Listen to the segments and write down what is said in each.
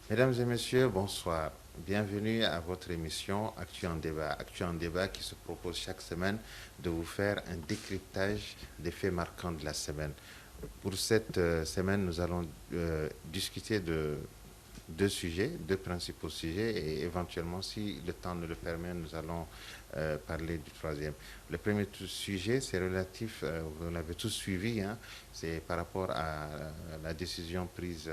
Mesdames et messieurs, bonsoir. Bienvenue à votre émission Actu en débat. Actu en débat qui se propose chaque semaine de vous faire un décryptage des faits marquants de la semaine. Pour cette semaine, nous allons discuter de deux sujets, deux principaux sujets, et éventuellement, si le temps nous le permet, nous allons parler du troisième. Le premier sujet, c'est relatif, vous l'avez tous suivi, hein, c'est par rapport à la décision prise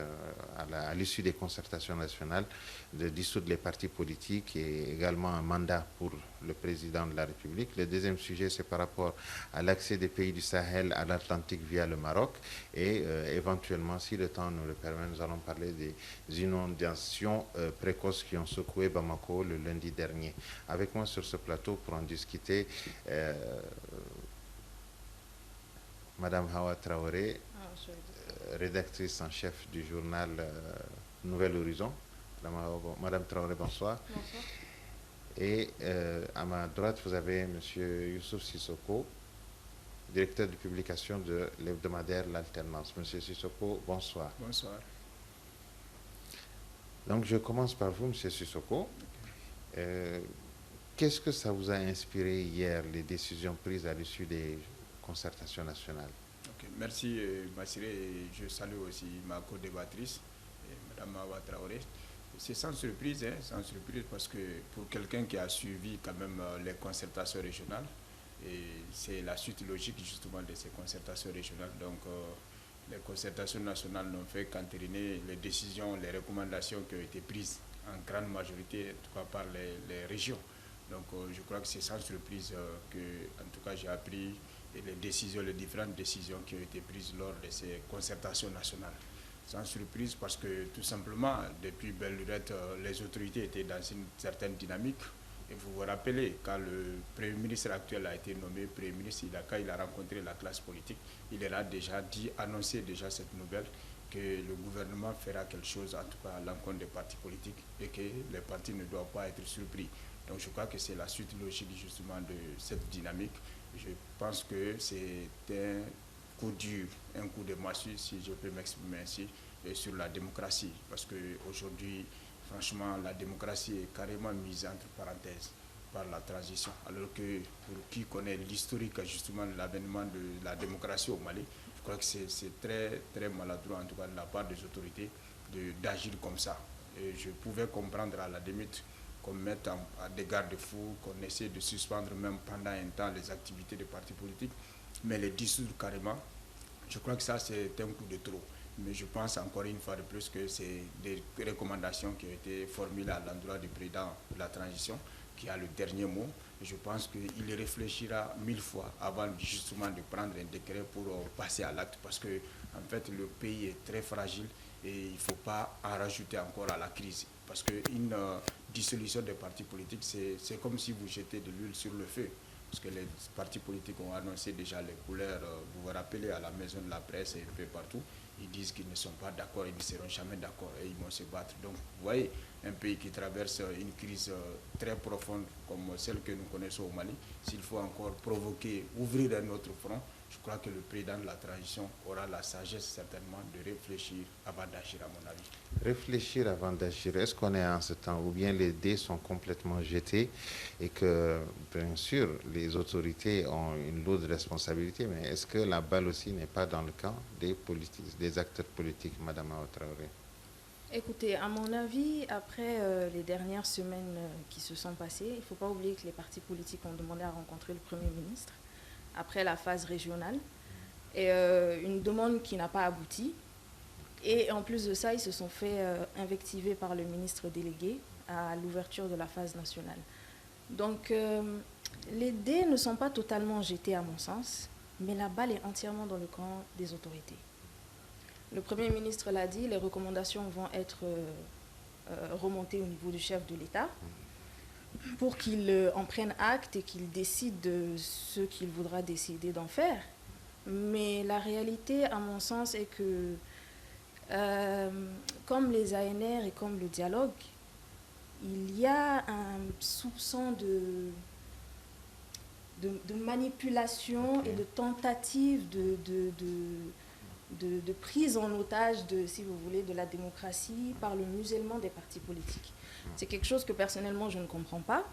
à l'issue des concertations nationales de dissoudre les partis politiques et également un mandat pour le président de la République. Le deuxième sujet, c'est par rapport à l'accès des pays du Sahel à l'Atlantique via le Maroc et éventuellement, si le temps nous le permet, nous allons parler des inondations précoces qui ont secoué Bamako le lundi dernier. Avec moi sur ce plateau pour en discuter, Madame Hawa Traoré, rédactrice en chef du journal Nouvel Horizon. Madame Traoré, bonsoir. Bonsoir. Et à ma droite, vous avez Monsieur Youssouf Sissoko, directeur de publication de l'hebdomadaire L'Alternance. Monsieur Sissoko, bonsoir. Bonsoir. Donc je commence par vous, Monsieur Sissoko. Euh, Qu'est-ce que ça vous a inspiré hier, les décisions prises à l'issue des concertations nationales? Ok, merci Massiré, et je salue aussi ma co-débattrice, Mme Awa Traoré. C'est sans surprise, hein, sans surprise, parce que pour quelqu'un qui a suivi quand même les concertations régionales, et c'est la suite logique justement de ces concertations régionales. Donc les concertations nationales n'ont fait qu'entériner les décisions, les recommandations qui ont été prises en grande majorité, en tout cas par les régions. Donc je crois que c'est sans surprise que, en tout cas, j'ai appris les décisions, les différentes décisions qui ont été prises lors de ces concertations nationales. Sans surprise parce que tout simplement, depuis belle lurette, les autorités étaient dans une certaine dynamique. Et vous vous rappelez, quand le Premier ministre actuel a été nommé Premier ministre, quand il a rencontré la classe politique, il leur a déjà dit, annoncé déjà cette nouvelle, que le gouvernement fera quelque chose, en tout cas à l'encontre des partis politiques, et que les partis ne doivent pas être surpris. Donc je crois que c'est la suite logique justement de cette dynamique. Je pense que c'est un coup dur, un coup de massue, si je peux m'exprimer ainsi, sur la démocratie. Parce qu'aujourd'hui, franchement, la démocratie est carrément mise entre parenthèses par la transition. Alors que pour qui connaît l'historique justement de l'avènement de la démocratie au Mali, je crois que c'est très, très maladroit, en tout cas de la part des autorités, d'agir comme ça. Et je pouvais comprendre à la limite qu'on mette à des garde-fous, qu'on essaie de suspendre même pendant un temps les activités des partis politiques, mais les dissoudre carrément, je crois que ça c'est un coup de trop. Mais je pense encore une fois de plus que c'est des recommandations qui ont été formulées à l'endroit du président de la transition, qui a le dernier mot. Je pense qu'il réfléchira 1000 fois avant justement de prendre un décret pour passer à l'acte, parce que en fait le pays est très fragile et il ne faut pas en rajouter encore à la crise. Parce qu'une dissolution des partis politiques, c'est comme si vous jetez de l'huile sur le feu. Parce que les partis politiques ont annoncé déjà les couleurs, vous vous rappelez, à la maison de la presse et un peu partout. Ils disent qu'ils ne sont pas d'accord, ils ne seront jamais d'accord et ils vont se battre. Donc, vous voyez, un pays qui traverse une crise très profonde comme celle que nous connaissons au Mali, s'il faut encore provoquer, ouvrir un autre front, je crois que le président de la transition aura la sagesse certainement de réfléchir avant d'agir, à mon avis. Réfléchir avant d'agir. Est-ce qu'on est en ce temps ou bien les dés sont complètement jetés et que, bien sûr, les autorités ont une lourde responsabilité, mais est-ce que la balle aussi n'est pas dans le camp des politiques, des acteurs politiques, Madame Traoré? Écoutez, à mon avis, après les dernières semaines qui se sont passées, il ne faut pas oublier que les partis politiques ont demandé à rencontrer le Premier ministre après la phase régionale. Et une demande qui n'a pas abouti. Et en plus de ça, ils se sont fait invectiver par le ministre délégué à l'ouverture de la phase nationale. Donc, les dés ne sont pas totalement jetés à mon sens, mais la balle est entièrement dans le camp des autorités. Le Premier ministre l'a dit, les recommandations vont être remontées au niveau du chef de l'État pour qu'il en prenne acte et qu'il décide de ce qu'il voudra décider d'en faire. Mais la réalité, à mon sens, est que comme les ANR et comme le dialogue, il y a un soupçon de manipulation et de tentative de prise en otage, si vous voulez, de la démocratie par le musellement des partis politiques. C'est quelque chose que personnellement je ne comprends pas,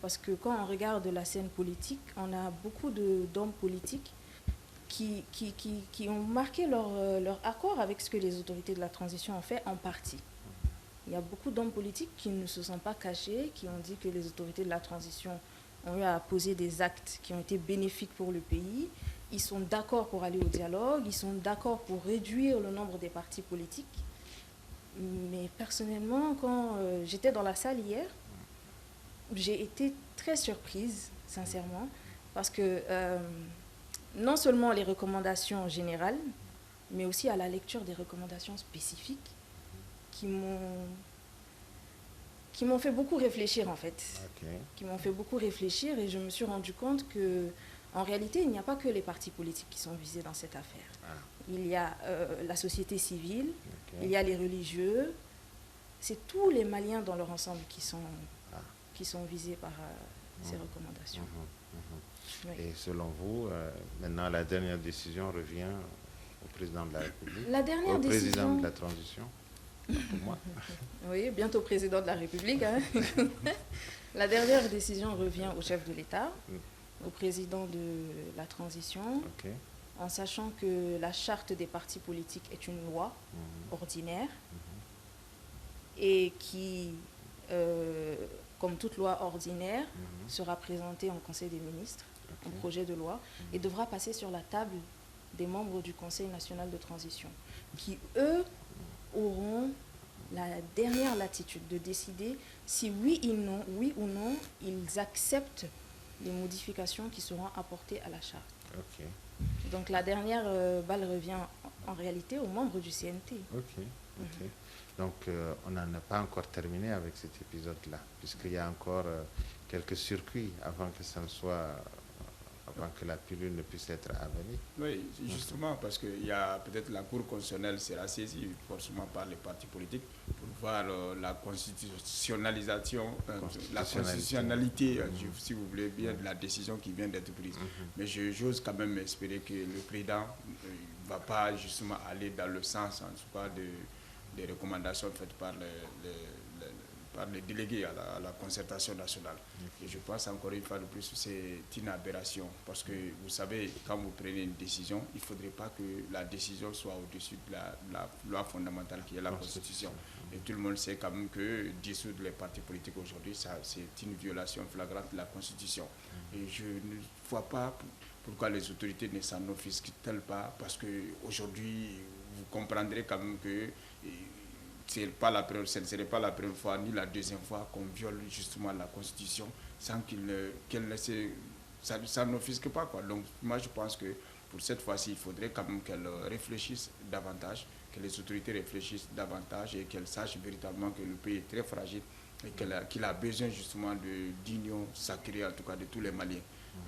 parce que quand on regarde la scène politique, on a beaucoup d'hommes politiques qui ont marqué leur accord avec ce que les autorités de la transition ont fait en partie. Il y a beaucoup d'hommes politiques qui ne se sont pas cachés, qui ont dit que les autorités de la transition ont eu à poser des actes qui ont été bénéfiques pour le pays. Ils sont d'accord pour aller au dialogue, ils sont d'accord pour réduire le nombre des partis politiques. Mais personnellement, quand j'étais dans la salle hier, j'ai été très surprise, sincèrement, parce que non seulement les recommandations générales, mais aussi à la lecture des recommandations spécifiques qui m'ont fait beaucoup réfléchir, en fait. Okay. Qui m'ont fait beaucoup réfléchir, et je me suis rendu compte que, en réalité, il n'y a pas que les partis politiques qui sont visés dans cette affaire. Ah. Il y a la société civile, Okay. il y a les religieux. C'est tous les Maliens dans leur ensemble qui sont visés par ces recommandations. Oui. Et selon vous, maintenant, la dernière décision revient au président de la République, au président de la transition, pour moi. Oui, bientôt président de la République. Hein. La dernière décision revient au chef de l'État, au président de la transition, Okay. en sachant que la charte des partis politiques est une loi ordinaire et qui, comme toute loi ordinaire, sera présentée en Conseil des ministres, un projet de loi, et devra passer sur la table des membres du Conseil national de transition, qui, eux, auront la dernière latitude de décider si oui ou non, ils acceptent les modifications qui seront apportées à la charte. Okay. Donc la dernière balle revient en réalité aux membres du CNT. Ok. Donc on n'en a pas encore terminé avec cet épisode-là, puisqu'il y a encore quelques circuits avant que ça ne soit, avant que la pilule ne puisse être avalie. Oui, justement, parce qu'il y a peut-être la Cour constitutionnelle sera saisie forcément par les partis politiques pour voir la constitutionnalisation, la constitutionnalité, si vous voulez bien, de la décision qui vient d'être prise. Mais j'ose quand même espérer que le président ne va pas justement aller dans le sens, en tout cas, des recommandations faites par les délégués à la concertation nationale. Et je pense encore une fois de plus que c'est une aberration, parce que vous savez, quand vous prenez une décision, il ne faudrait pas que la décision soit au-dessus de la loi fondamentale qui est la Constitution. Et tout le monde sait quand même que dissoudre les partis politiques aujourd'hui, c'est une violation flagrante de la Constitution. Et je ne vois pas pourquoi les autorités ne s'en offusquent-elles pas, parce qu'aujourd'hui, vous comprendrez quand même que ce ne serait pas la première fois ni la deuxième fois qu'on viole justement la Constitution sans qu'elle ne ça n'offusque pas, quoi. Donc moi je pense que pour cette fois-ci, il faudrait quand même qu'elle réfléchisse davantage, que les autorités réfléchissent davantage et qu'elles sachent véritablement que le pays est très fragile et qu'il a besoin justement d'union sacrée, en tout cas de tous les Maliens.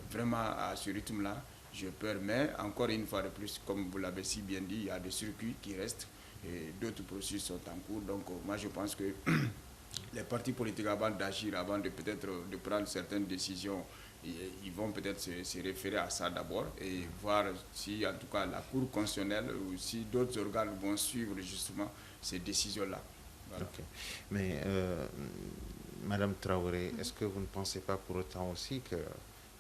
Vraiment à ce rythme-là, j'ai peur, mais encore une fois de plus, comme vous l'avez si bien dit, il y a des circuits qui restent et d'autres processus sont en cours. Donc moi je pense que les partis politiques, avant d'agir, avant de peut-être de prendre certaines décisions, ils vont peut-être se référer à ça d'abord et voir si en tout cas la Cour constitutionnelle ou si d'autres organes vont suivre justement ces décisions-là. Voilà. Okay. Mais Madame Traoré, est-ce que vous ne pensez pas pour autant aussi que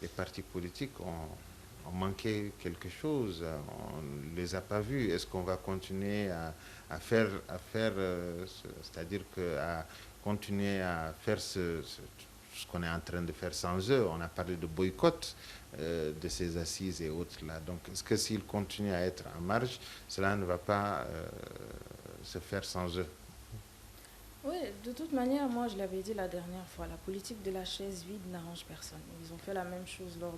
les partis politiques ont manqué quelque chose, on ne les a pas vus? Est-ce qu'on va continuer à faire c'est-à-dire à continuer à faire ce qu'on est en train de faire sans eux? On a parlé de boycott de ces assises et autres là. Donc est-ce que s'ils continuent à être en marge, cela ne va pas se faire sans eux? Oui, de toute manière, moi je l'avais dit la dernière fois, la politique de la chaise vide n'arrange personne. Ils ont fait la même chose lors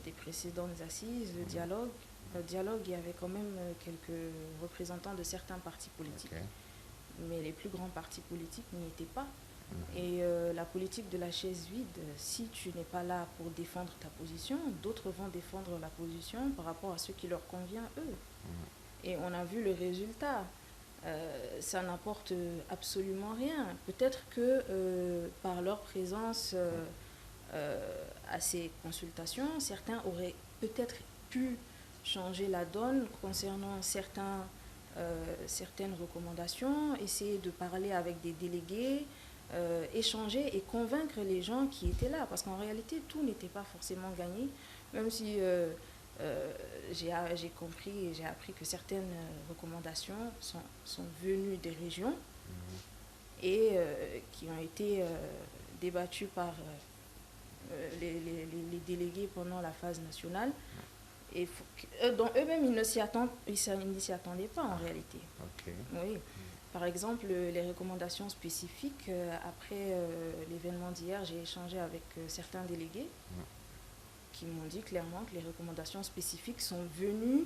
des précédentes assises, le dialogue. Le dialogue, il y avait quand même quelques représentants de certains partis politiques. Okay. Mais les plus grands partis politiques n'y étaient pas. Et la politique de la chaise vide, si tu n'es pas là pour défendre ta position, d'autres vont défendre la position par rapport à ce qui leur convient eux. Et on a vu le résultat. Ça n'apporte absolument rien. Peut-être que par leur présence à ces consultations, certains auraient peut-être pu changer la donne concernant certaines recommandations, essayer de parler avec des délégués, échanger et convaincre les gens qui étaient là. Parce qu'en réalité, tout n'était pas forcément gagné, même si j'ai compris et j'ai appris que certaines recommandations sont venues des régions et qui ont été débattues par les délégués pendant la phase nationale. Et dont eux-mêmes, ils ne s'y attendaient pas en réalité. Ok. Oui. Par exemple, les recommandations spécifiques, après l'événement d'hier, j'ai échangé avec certains délégués qui m'ont dit clairement que les recommandations spécifiques sont venues,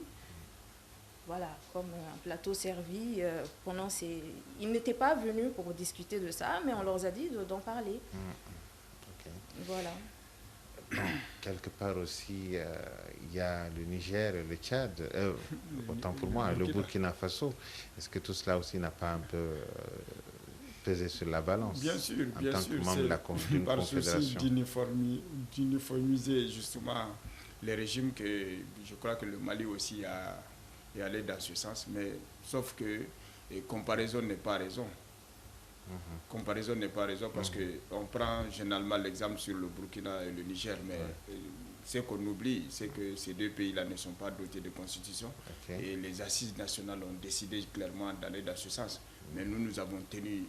voilà, comme un plateau servi pendant ces... Ils n'étaient pas venus pour discuter de ça, mais on leur a dit d'en parler. Ok. Voilà. Quelque part aussi, il y a le Niger et le Tchad, autant pour moi, le Burkina Faso. Est-ce que tout cela aussi n'a pas un peu pesé sur la balance? Bien sûr, en tant que membre d'une par confédération. souci d'uniformiser justement les régimes que je crois que le Mali aussi est allé dans ce sens, mais sauf que comparaison n'est pas raison. Comparaison n'est pas raison parce qu'on prend généralement l'exemple sur le Burkina et le Niger, mais ce qu'on oublie, c'est que ces deux pays-là ne sont pas dotés de constitution et les assises nationales ont décidé clairement d'aller dans ce sens. Mais nous avons tenu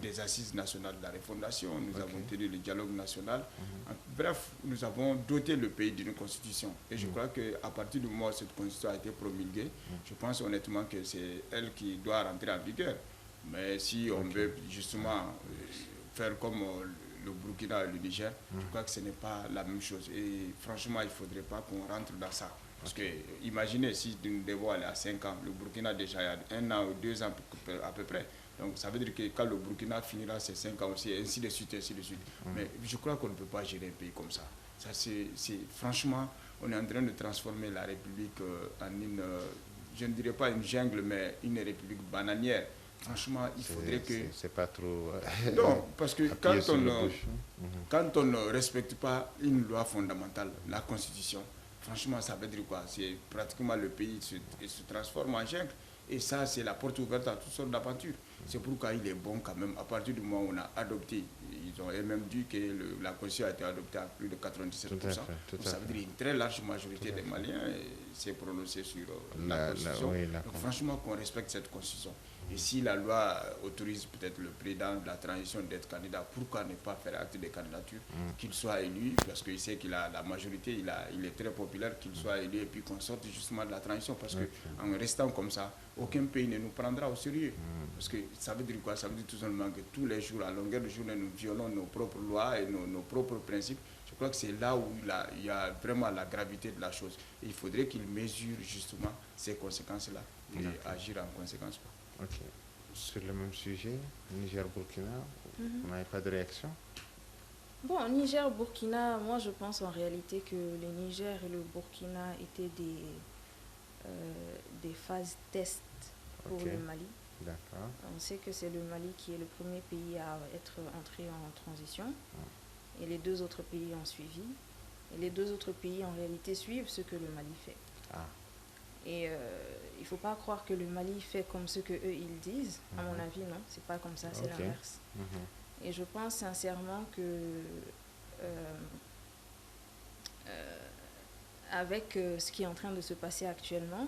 des assises nationales de la refondation, nous avons tenu le dialogue national. Bref, nous avons doté le pays d'une constitution. Et je crois qu'à partir du moment où cette constitution a été promulguée, je pense honnêtement que c'est elle qui doit rentrer en vigueur. Mais si on veut justement faire comme le Burkina et le Niger, je crois que ce n'est pas la même chose. Et franchement, il ne faudrait pas qu'on rentre dans ça. Parce que imaginez si nous devons aller à 5 ans, le Burkina déjà il y a 1 an ou 2 ans à peu près. Donc ça veut dire que quand le Burkina finira ses 5 ans aussi, ainsi de suite, ainsi de suite. Mais je crois qu'on ne peut pas gérer un pays comme ça. Franchement, on est en train de transformer la République en une, je ne dirais pas une jungle, mais une République bananière. Franchement, il faudrait que... C'est pas trop... non, parce que quand on ne respecte pas une loi fondamentale, la Constitution, franchement, ça veut dire quoi? C'est pratiquement le pays se transforme en jungle. Et ça, c'est la porte ouverte à toutes sortes d'aventures. C'est pourquoi il est bon quand même, à partir du moment où on a adopté, ils ont même dit que la Constitution a été adoptée à plus de 97%. Donc ça veut dire une très large majorité des Maliens s'est prononcée sur la Constitution. Donc franchement, qu'on respecte cette Constitution. Et si la loi autorise peut-être le président de la transition d'être candidat, pourquoi ne pas faire acte de candidature, qu'il soit élu, parce qu'il sait qu'il a la majorité, il est très populaire, qu'il soit élu et puis qu'on sorte justement de la transition. Parce qu'en restant comme ça, aucun pays ne nous prendra au sérieux. Parce que ça veut dire quoi? Ça veut dire tout simplement que tous les jours, à longueur de journée, nous violons nos propres lois et nos propres principes. Je crois que c'est là où il y a vraiment la gravité de la chose. Et il faudrait qu'il mesure justement ces conséquences-là et agir en conséquence. Ok. Sur le même sujet, Niger-Burkina, vous n'avez pas de réaction? Bon, Niger-Burkina, moi je pense en réalité que le Niger et le Burkina étaient des phases test pour le Mali. D'accord. On sait que c'est le Mali qui est le premier pays à être entré en transition et les deux autres pays ont suivi. Et les deux autres pays en réalité suivent ce que le Mali fait. Et il ne faut pas croire que le Mali fait comme ce que eux ils disent. À mon avis, non, c'est pas comme ça, c'est l'inverse. Et je pense sincèrement que avec ce qui est en train de se passer actuellement,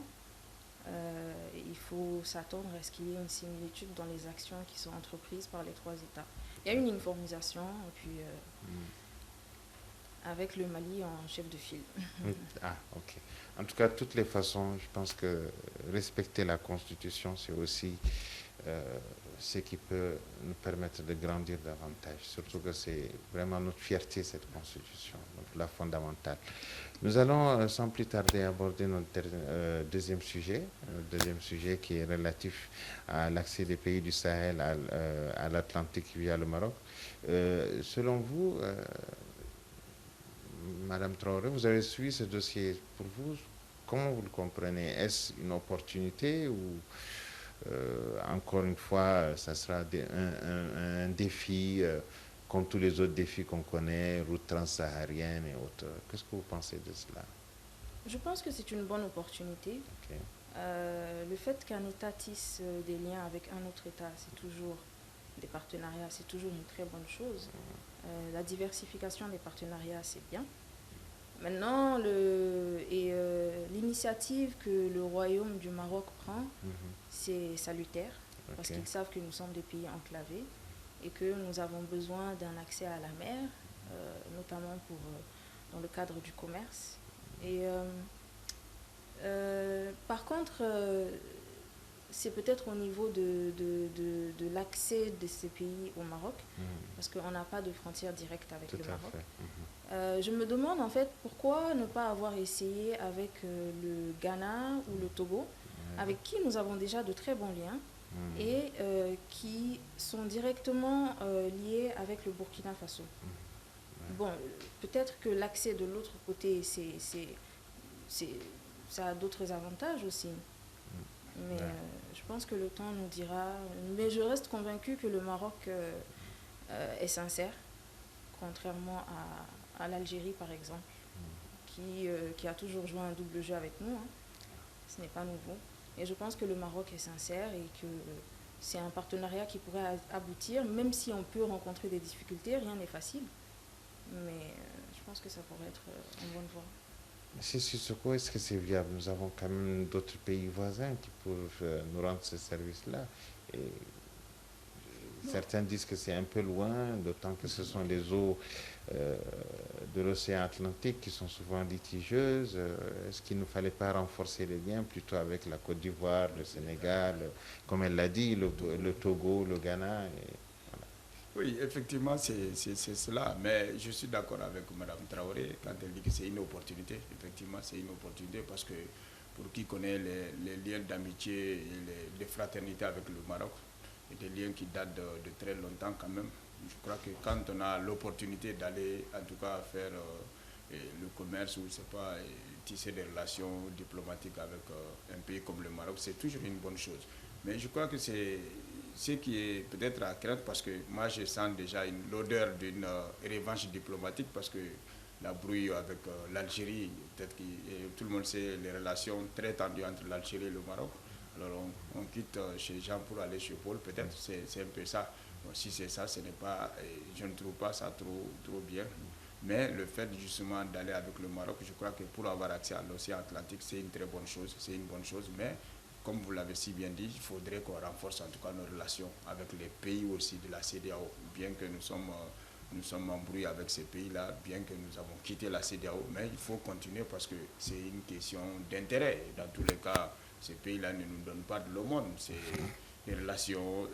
il faut s'attendre à ce qu'il y ait une similitude dans les actions qui sont entreprises par les trois États. Il y a une uniformisation, et puis avec le Mali en chef de file. Ok. En tout cas, de toutes les façons, je pense que respecter la Constitution, c'est aussi ce qui peut nous permettre de grandir davantage. Surtout que c'est vraiment notre fierté, cette Constitution, donc la fondamentale. Nous allons sans plus tarder aborder notre deuxième sujet qui est relatif à l'accès des pays du Sahel à l'Atlantique via le Maroc. Selon vous, Madame Traoré, vous avez suivi ce dossier. Pour vous, comment vous le comprenez? Est-ce une opportunité ou encore une fois, ça sera un défi comme tous les autres défis qu'on connaît, route transsaharienne et autres? Qu'est-ce que vous pensez de cela? Je pense que c'est une bonne opportunité. Ok. Le fait qu'un État tisse des liens avec un autre État, c'est toujours des partenariats, c'est toujours une très bonne chose. La diversification des partenariats, c'est bien. Maintenant, l'initiative que le Royaume du Maroc prend, c'est salutaire, parce qu'ils savent que nous sommes des pays enclavés et que nous avons besoin d'un accès à la mer, notamment dans le cadre du commerce. Et par contre, c'est peut-être au niveau de l'accès de ces pays au Maroc, parce qu'on n'a pas de frontière directe avec le Maroc. Je me demande en fait pourquoi ne pas avoir essayé avec le Ghana ou le Togo, avec qui nous avons déjà de très bons liens et qui sont directement liés avec le Burkina Faso. Bon, peut-être que l'accès de l'autre côté, ça a d'autres avantages aussi. Mais je pense que le temps nous dira. Mais je reste convaincue que le Maroc est sincère, contrairement à l'Algérie, par exemple, qui a toujours joué un double jeu avec nous. Ce n'est pas nouveau. Et je pense que le Maroc est sincère et que c'est un partenariat qui pourrait aboutir, même si on peut rencontrer des difficultés, rien n'est facile. Mais je pense que ça pourrait être une bonne voie. C'est Sissoko, est-ce que c'est viable? Nous avons quand même d'autres pays voisins qui peuvent nous rendre ce service-là. Et certains disent que c'est un peu loin, d'autant que ce sont les eaux de l'océan Atlantique qui sont souvent litigieuses. Est-ce qu'il ne fallait pas renforcer les liens plutôt avec la Côte d'Ivoire, le Sénégal, comme elle l'a dit, le Togo, le Ghana voilà. Oui, effectivement, c'est cela. Mais je suis d'accord avec Mme Traoré quand elle dit que c'est une opportunité. Effectivement, c'est une opportunité parce que pour qui connaît les liens d'amitié et de fraternité avec le Maroc, et des liens qui datent de très longtemps quand même, je crois que quand on a l'opportunité d'aller, en tout cas, faire le commerce ou, je sais pas, tisser des relations diplomatiques avec un pays comme le Maroc, c'est toujours une bonne chose. Mais je crois que c'est ce qui est peut-être à craindre parce que moi je sens déjà l'odeur d'une revanche diplomatique parce que la brouille avec l'Algérie, peut-être que tout le monde sait les relations très tendues entre l'Algérie et le Maroc. Alors on quitte chez Jean pour aller chez Paul, peut-être c'est un peu ça. Bon, si c'est ça, ce n'est pas, je ne trouve pas ça trop bien. Mais le fait justement d'aller avec le Maroc, je crois que pour avoir accès à l'océan Atlantique, c'est une très bonne chose. C'est une bonne chose, mais comme vous l'avez si bien dit, il faudrait qu'on renforce en tout cas nos relations avec les pays aussi de la CEDEAO, bien que nous sommes embrouillés avec ces pays-là, bien que nous avons quitté la CEDEAO, mais il faut continuer parce que c'est une question d'intérêt. Dans tous les cas, ces pays-là ne nous donnent pas de l'aumône. C'est des relations,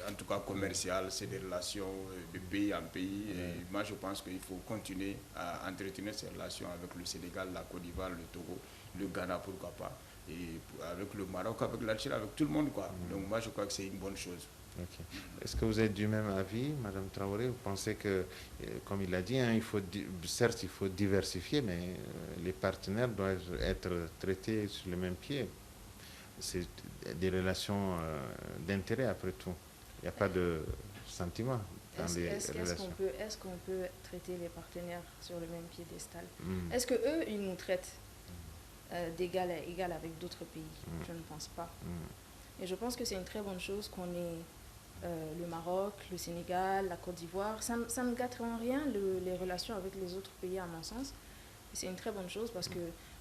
en tout cas commerciales, c'est des relations de pays en pays. Et moi, je pense qu'il faut continuer à entretenir ces relations avec le Sénégal, la Côte d'Ivoire, le Togo, le Ghana, pourquoi pas. Et avec le Maroc, avec l'Algérie, avec tout le monde, quoi. Donc moi, je crois que c'est une bonne chose. Okay. Est-ce que vous êtes du même avis, Madame Traoré? Vous pensez que, comme il l'a dit, certes, il faut diversifier, mais les partenaires doivent être traités sur le même pied. C'est des relations d'intérêt, après tout. Il n'y a pas de sentiment dans les relations. Est-ce qu'on peut traiter les partenaires sur le même piédestal? Est-ce qu'eux, ils nous traitent d'égal à égal avec d'autres pays? Je ne pense pas. Et je pense que c'est une très bonne chose qu'on ait le Maroc, le Sénégal, la Côte d'Ivoire. Ça ne gâte en rien les relations avec les autres pays, à mon sens. C'est une très bonne chose parce que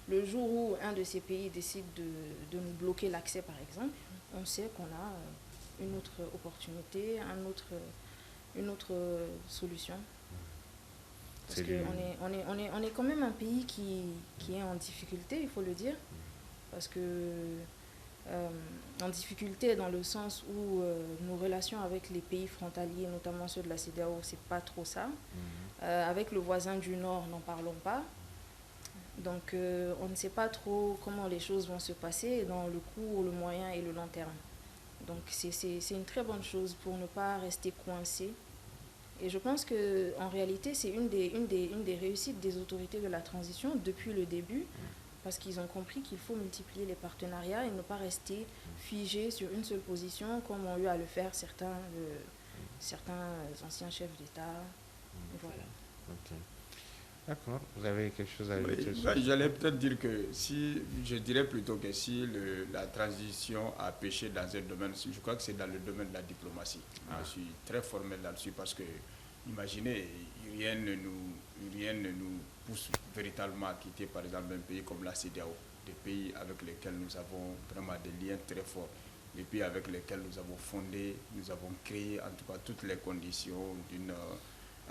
le jour où un de ces pays décide de nous bloquer l'accès, par exemple, on sait qu'on a une autre opportunité, une autre solution. Parce qu'on est quand même un pays qui est en difficulté, il faut le dire. Parce que en difficulté dans le sens où nos relations avec les pays frontaliers, notamment ceux de la CEDEAO, c'est pas trop ça. Avec le voisin du Nord, n'en parlons pas. Donc on ne sait pas trop comment les choses vont se passer dans le court, le moyen et le long terme. Donc c'est une très bonne chose pour ne pas rester coincé. Et je pense qu'en réalité, c'est une des réussites des autorités de la transition depuis le début, parce qu'ils ont compris qu'il faut multiplier les partenariats et ne pas rester figé sur une seule position, comme ont eu à le faire certains anciens chefs d'État. Voilà. Okay. D'accord. Vous avez quelque chose à Oui, ajouter j'allais peut-être dire que je dirais plutôt que si la transition a péché dans un domaine, je crois que c'est dans le domaine de la diplomatie. Je suis très formel là-dessus parce que, imaginez, rien ne nous pousse véritablement à quitter par exemple un pays comme la CEDEAO, des pays avec lesquels nous avons vraiment des liens très forts, des pays avec lesquels nous avons fondé, nous avons créé en tout cas toutes les conditions d'une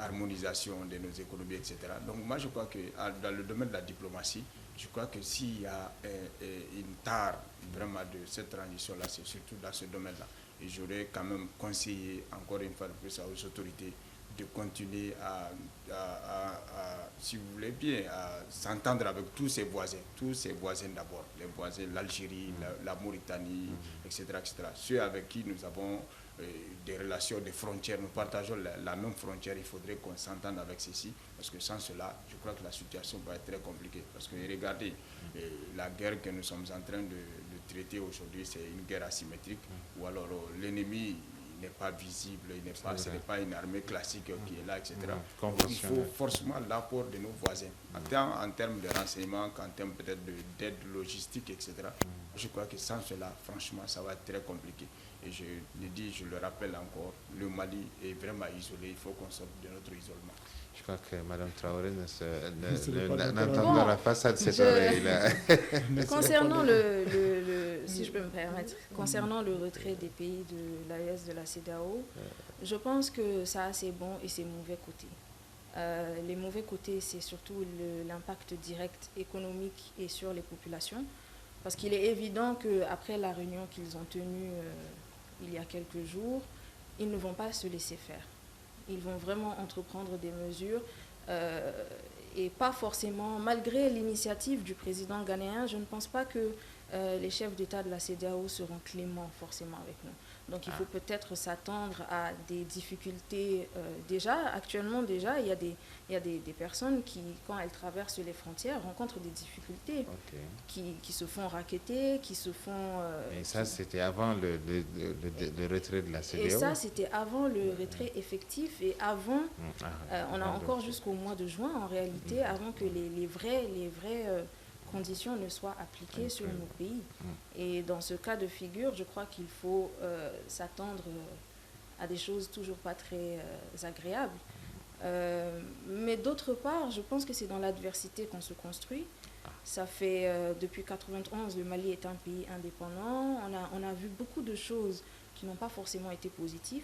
harmonisation de nos économies, etc. Donc moi je crois que dans le domaine de la diplomatie, je crois que s'il y a une tare vraiment de cette transition-là, c'est surtout dans ce domaine-là. Et j'aurais quand même conseillé encore une fois de plus aux autorités de continuer si vous voulez bien, à s'entendre avec tous ses voisins d'abord, les voisins, l'Algérie, la Mauritanie, etc., etc. Ceux avec qui nous avons des relations, des frontières, nous partageons la même frontière, il faudrait qu'on s'entende avec ceci, parce que sans cela, je crois que la situation va être très compliquée. Parce que regardez, la guerre que nous sommes en train de traiter aujourd'hui, c'est une guerre asymétrique, ou alors l'ennemi n'est pas visible, ce n'est pas une armée classique qui est là, etc. Donc, il faut forcément l'apport de nos voisins, tant en termes de renseignements qu'en termes peut-être d'aide logistique, etc. Je crois que sans cela, franchement, ça va être très compliqué. Et je le dis, je le rappelle encore, le Mali est vraiment isolé, il faut qu'on sorte de notre isolement. Je crois que Mme Traoré n'entend pas la façade de cette oreille-là. Concernant si je peux me permettre, concernant le retrait des pays de l'AES de la CEDEAO, je pense que ça a ses bons et ses mauvais côtés. Les mauvais côtés, c'est surtout l'impact direct économique et sur les populations, parce qu'il est évident qu'après la réunion qu'ils ont tenue il y a quelques jours, ils ne vont pas se laisser faire. Ils vont vraiment entreprendre des mesures et pas forcément, malgré l'initiative du président ghanéen, je ne pense pas que les chefs d'État de la CEDEAO seront cléments forcément avec nous. Donc il faut peut-être s'attendre à des difficultés. Actuellement, il y a des personnes qui, quand elles traversent les frontières, rencontrent des difficultés, qui se font racketter, qui se font... et ça, c'était avant le retrait de la CEDEAO. Et ça, c'était avant le retrait effectif et avant... on a encore jusqu'au mois de juin, en réalité, avant que les vraies conditions ne soient appliquées sur nos pays. Et dans ce cas de figure, je crois qu'il faut s'attendre à des choses toujours pas très agréables. Mais d'autre part, je pense que c'est dans l'adversité qu'on se construit. Ça fait depuis 1991, le Mali est un pays indépendant. On a vu beaucoup de choses qui n'ont pas forcément été positives.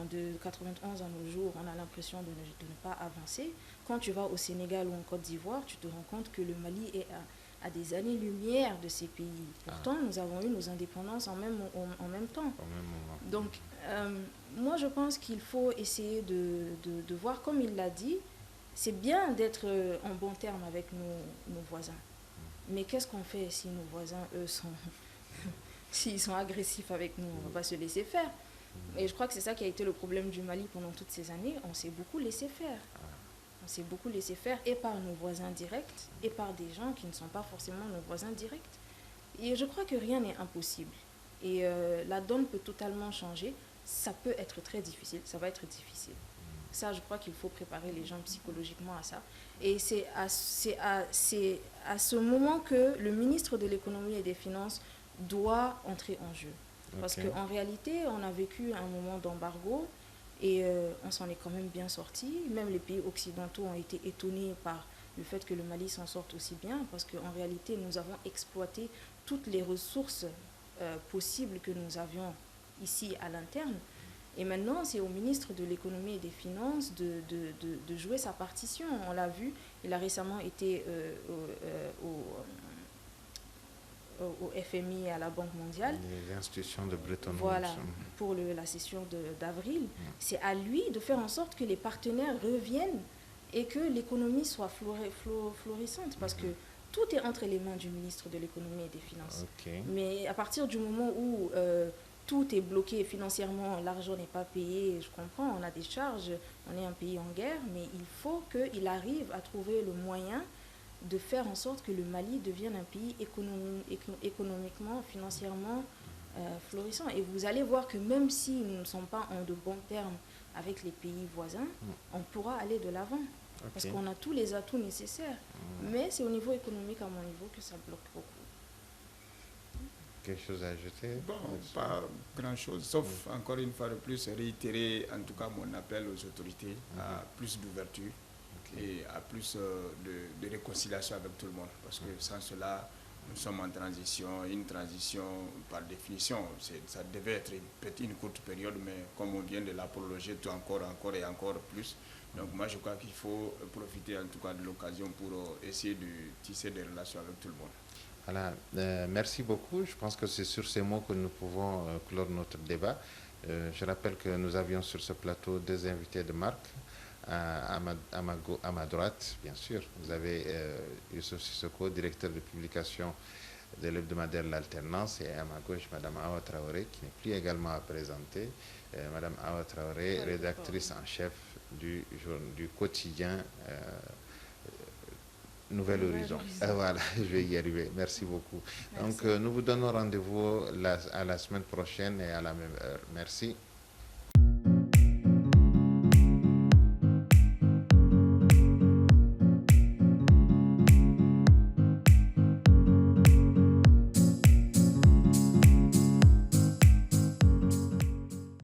De 1991 à nos jours, on a l'impression de ne pas avancer. Quand tu vas au Sénégal ou en Côte d'Ivoire, tu te rends compte que le Mali est à des années-lumière de ces pays. Pourtant, nous avons eu nos indépendances en même temps. Donc, moi, je pense qu'il faut essayer de voir, comme il l'a dit, c'est bien d'être en bon terme avec nos voisins. Mais qu'est-ce qu'on fait si nos voisins, eux, s'ils sont agressifs avec nous? On ne va pas se laisser faire. Et je crois que c'est ça qui a été le problème du Mali pendant toutes ces années. On s'est beaucoup laissé faire. On s'est beaucoup laissé faire et par nos voisins directs et par des gens qui ne sont pas forcément nos voisins directs. Et je crois que rien n'est impossible. Et la donne peut totalement changer. Ça peut être très difficile. Ça va être difficile. Ça, je crois qu'il faut préparer les gens psychologiquement à ça. Et c'est à ce moment que le ministre de l'économie et des finances doit entrer en jeu. Parce qu'en réalité, on a vécu un moment d'embargo et on s'en est quand même bien sorti. Même les pays occidentaux ont été étonnés par le fait que le Mali s'en sorte aussi bien, parce qu'en réalité, nous avons exploité toutes les ressources possibles que nous avions ici à l'interne. Et maintenant, c'est au ministre de l'économie et des finances de jouer sa partition. On l'a vu, il a récemment été au FMI et à la Banque mondiale. Les institutions de Bretton Woods. Voilà, pour la session d'avril. C'est à lui de faire en sorte que les partenaires reviennent et que l'économie soit florissante, parce que tout est entre les mains du ministre de l'économie et des finances. Mais à partir du moment où tout est bloqué financièrement, l'argent n'est pas payé, je comprends, on a des charges, on est un pays en guerre, mais il faut qu'il arrive à trouver le moyen de faire en sorte que le Mali devienne un pays économiquement, financièrement florissant. Et vous allez voir que même si nous ne sommes pas en de bons termes avec les pays voisins, on pourra aller de l'avant. Parce qu'on a tous les atouts nécessaires. Mais c'est au niveau économique, à mon niveau, que ça bloque beaucoup. Quelque chose à ajouter? Bon, pas grand-chose, sauf encore une fois de plus réitérer en tout cas mon appel aux autorités à plus d'ouverture et à plus de réconciliation avec tout le monde. Parce que sans cela, nous sommes en transition. Une transition, par définition, ça devait être une courte période, mais comme on vient de la prolonger, tout encore et encore plus. Donc moi, je crois qu'il faut profiter en tout cas de l'occasion pour essayer de tisser des relations avec tout le monde. Voilà, merci beaucoup. Je pense que c'est sur ces mots que nous pouvons clore notre débat. Je rappelle que nous avions sur ce plateau deux invités de marque. À ma droite, bien sûr, vous avez Youssouf Sissoko, directeur de publication de l'hebdomadaire L'Alternance, et à ma gauche, Mme Awa Traoré, qui n'est plus également à présenter. Mme Awa Traoré, rédactrice en chef du quotidien Nouvel Horizon. Voilà, je vais y arriver. Merci beaucoup. Merci. Donc, nous vous donnons rendez-vous à la semaine prochaine et à la même heure. Merci.